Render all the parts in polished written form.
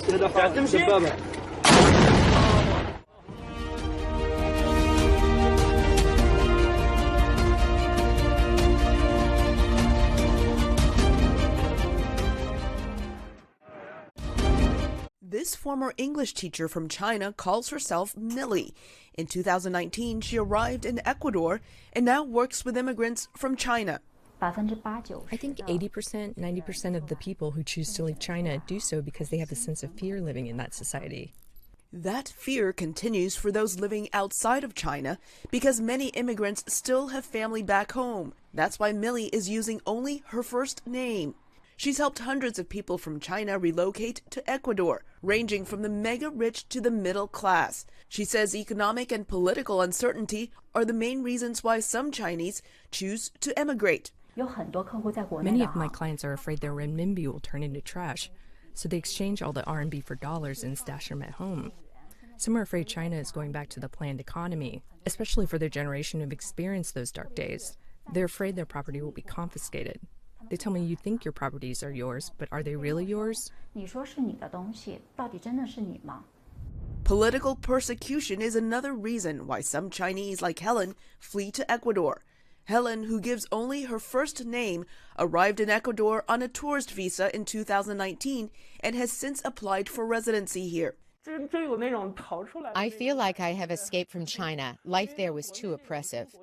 This former English teacher from China calls herself Millie. In 2019, she arrived in Ecuador and now works with immigrants from China. I think 80%, 90% of the people who choose to leave China do so because they have a sense of fear living in that society. That fear continues for those living outside of China because many immigrants still have family back home. That's why Millie is using only her first name. She's helped hundreds of people from China relocate to Ecuador, ranging from the mega-rich to the middle class. She says economic and political uncertainty are the main reasons why some Chinese choose to emigrate. Many of my clients are afraid their renminbi will turn into trash, so they exchange all the RMB for dollars and stash them at home. Some are afraid China is going back to the planned economy, especially for their generation who've experienced those dark days. They're afraid their property will be confiscated. They tell me you think your properties are yours, but are they really yours? Political persecution is another reason why some Chinese like Helen flee to Ecuador. Helen, who gives only her first name, arrived in Ecuador on a tourist visa in 2019 and has since applied for residency here. I feel like I have escaped from China. Life there was too oppressive.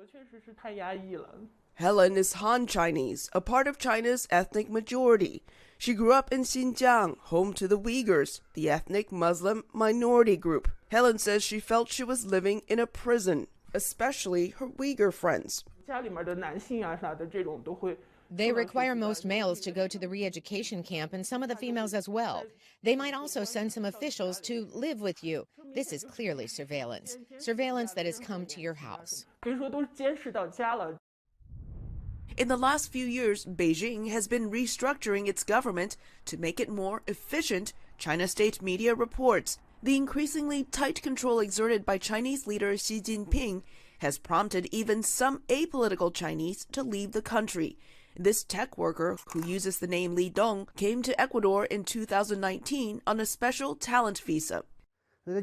Helen is Han Chinese, a part of China's ethnic majority. She grew up in Xinjiang, home to the Uyghurs, the ethnic Muslim minority group. Helen says she felt she was living in a prison, especially her Uyghur friends. They require most males to go to the re-education camp and some of the females as well. They might also send some officials to live with you. This is clearly surveillance. Surveillance that has come to your house. In the last few years, Beijing has been restructuring its government to make it more efficient, China state media reports. The increasingly tight control exerted by Chinese leader Xi Jinping has prompted even some apolitical Chinese to leave the country. This tech worker, who uses the name Li Dong, came to Ecuador in 2019 on a special talent visa.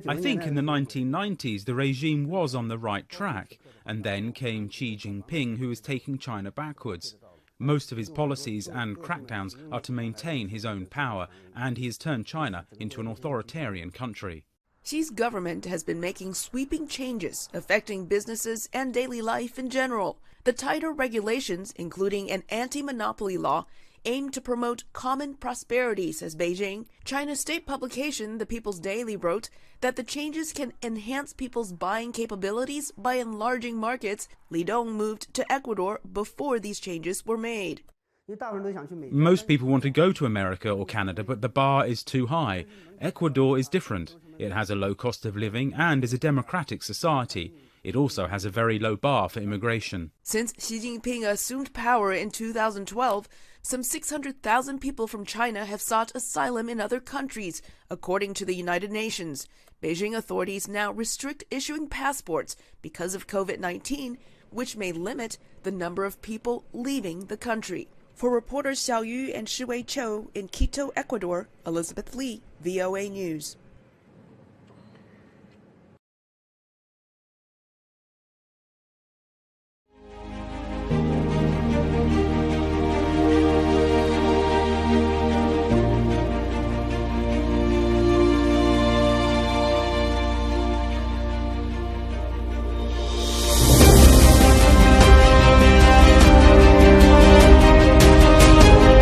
I think in the 1990s the regime was on the right track, and then came Xi Jinping, who is taking China backwards. Most of his policies and crackdowns are to maintain his own power, and he has turned China into an authoritarian country. Xi's government has been making sweeping changes affecting businesses and daily life in general. The tighter regulations, including an anti-monopoly law, aim to promote common prosperity, says Beijing. China's state publication, The People's Daily, wrote that the changes can enhance people's buying capabilities by enlarging markets. Li Dong moved to Ecuador before these changes were made. Most people want to go to America or Canada, but the bar is too high. Ecuador is different. It has a low cost of living and is a democratic society. It also has a very low bar for immigration. Since Xi Jinping assumed power in 2012, some 600,000 people from China have sought asylum in other countries, according to the United Nations. Beijing authorities now restrict issuing passports because of COVID-19, which may limit the number of people leaving the country. For reporters Xiao and Shih-Wei in Quito, Ecuador, Elizabeth Lee, VOA News.